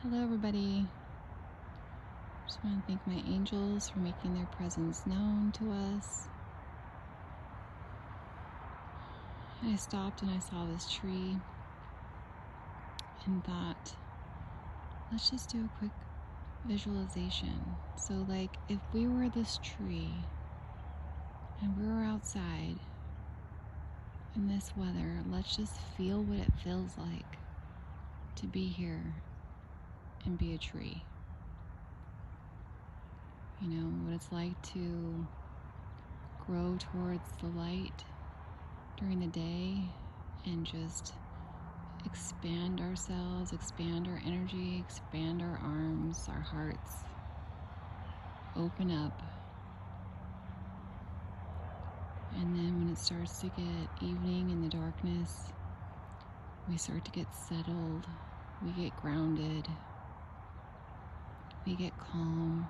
Hello, everybody. Just want to thank my angels for making their presence known to us. I stopped and I saw this tree and thought, let's just do a quick visualization. So, like, if we were this tree and we were outside in this weather, let's just feel what it feels like to be here and be a tree. You know, what it's like to grow towards the light during the day and just expand ourselves, expand our energy, expand our arms, our hearts, open up. And then when it starts to get evening in the darkness, we start to get settled, we get grounded, we get calm,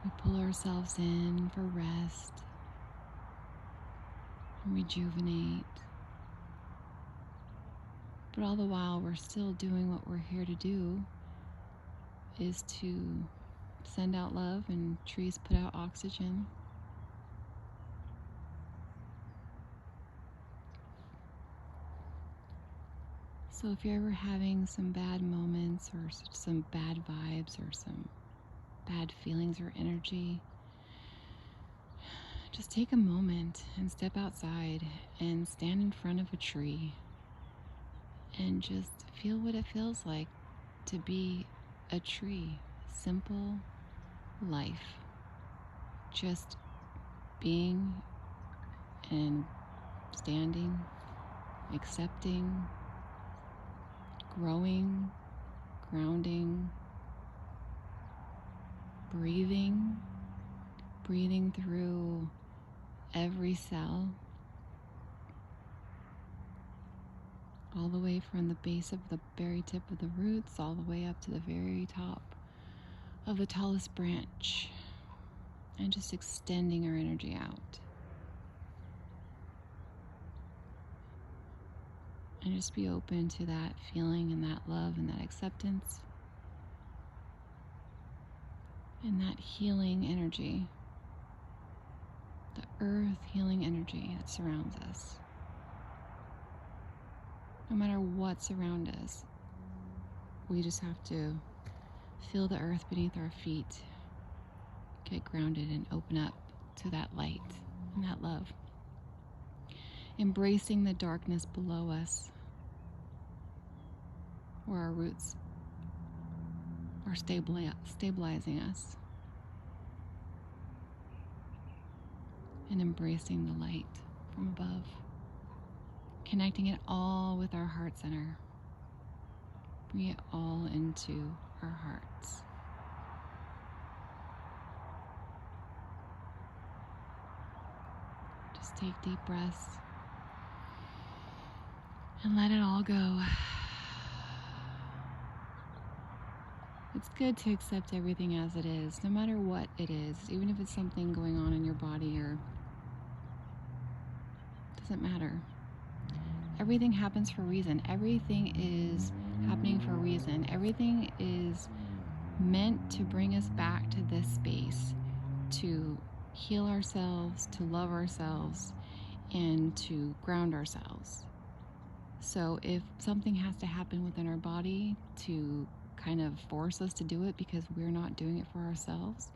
we pull ourselves in for rest and rejuvenate. But all the while, we're still doing what we're here to do, is to send out love, and trees put out oxygen. So if you're ever having some bad moments or some bad vibes or some bad feelings or energy, just take a moment and step outside and stand in front of a tree and just feel what it feels like to be a tree. Simple life. Just being and standing, accepting, growing, grounding, breathing through every cell, all the way from the base of the very tip of the roots, all the way up to the very top of the tallest branch, and just extending our energy out. And just be open to that feeling and that love and that acceptance and that healing energy, the earth healing energy that surrounds us. No matter what's around us, we just have to feel the earth beneath our feet, get grounded and open up to that light and that love. Embracing the darkness below us, where our roots are stabilizing us, and embracing the light from above, connecting it all with our heart center. Bring it all into our hearts. Just take deep breaths and let it all go. It's good to accept everything as it is, no matter what it is, even if it's something going on in your body or doesn't matter. Everything happens for a reason. Everything is happening for a reason. Everything is meant to bring us back to this space, to heal ourselves, to love ourselves, and to ground ourselves. So if something has to happen within our body to kind of force us to do it because we're not doing it for ourselves,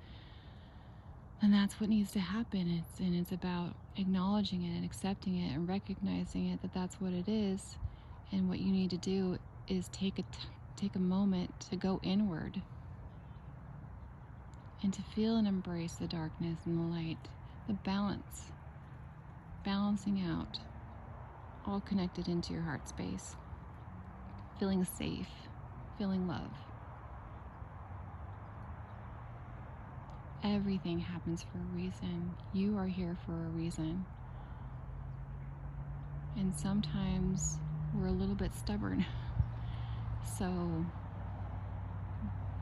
then that's what needs to happen. It's about acknowledging it and accepting it and recognizing it, that that's what it is. And what you need to do is take a moment to go inward and to feel and embrace the darkness and the light, the balancing out, all connected into your heart space, feeling safe, feeling love. Everything happens for a reason. You are here for a reason. And sometimes we're a little bit stubborn. So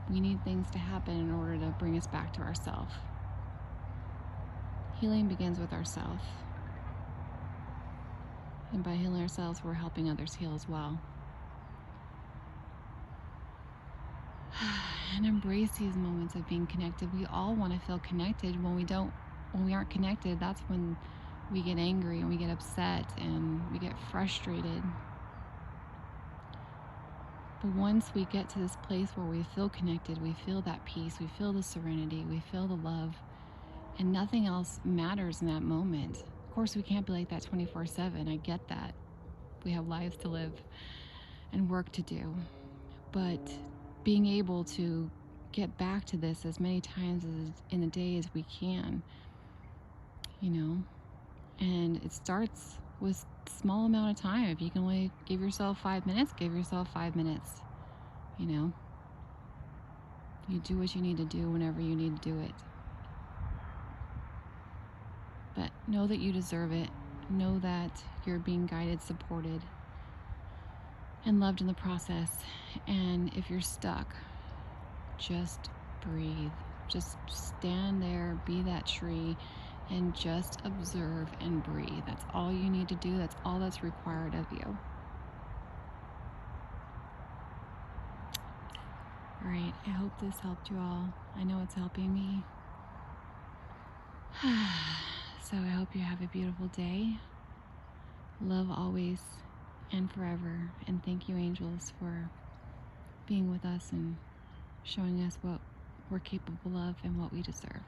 we need things to happen in order to bring us back to ourself. Healing begins with ourself. And by healing ourselves, we're helping others heal as well. and embrace these moments of being connected. We all want to feel connected. When we aren't connected, that's when we get angry and we get upset and we get frustrated. But once we get to this place where we feel connected, we feel that peace, we feel the serenity, we feel the love, and nothing else matters in that moment. Of course, we can't be like that 24/7. I get that. We have lives to live and work to do. But being able to get back to this as many times in a day as we can, you know, and it starts with small amount of time. If you can only give yourself 5 minutes, give yourself 5 minutes. You know, you do what you need to do whenever you need to do it. But know that you deserve it. Know that you're being guided, supported, and loved in the process. And if you're stuck, just breathe. Just stand there, be that tree, and just observe and breathe. That's all you need to do. That's all that's required of you. All right, I hope this helped you all. I know it's helping me. So I hope you have a beautiful day. Love always and forever. And thank you, angels, for being with us and showing us what we're capable of and what we deserve.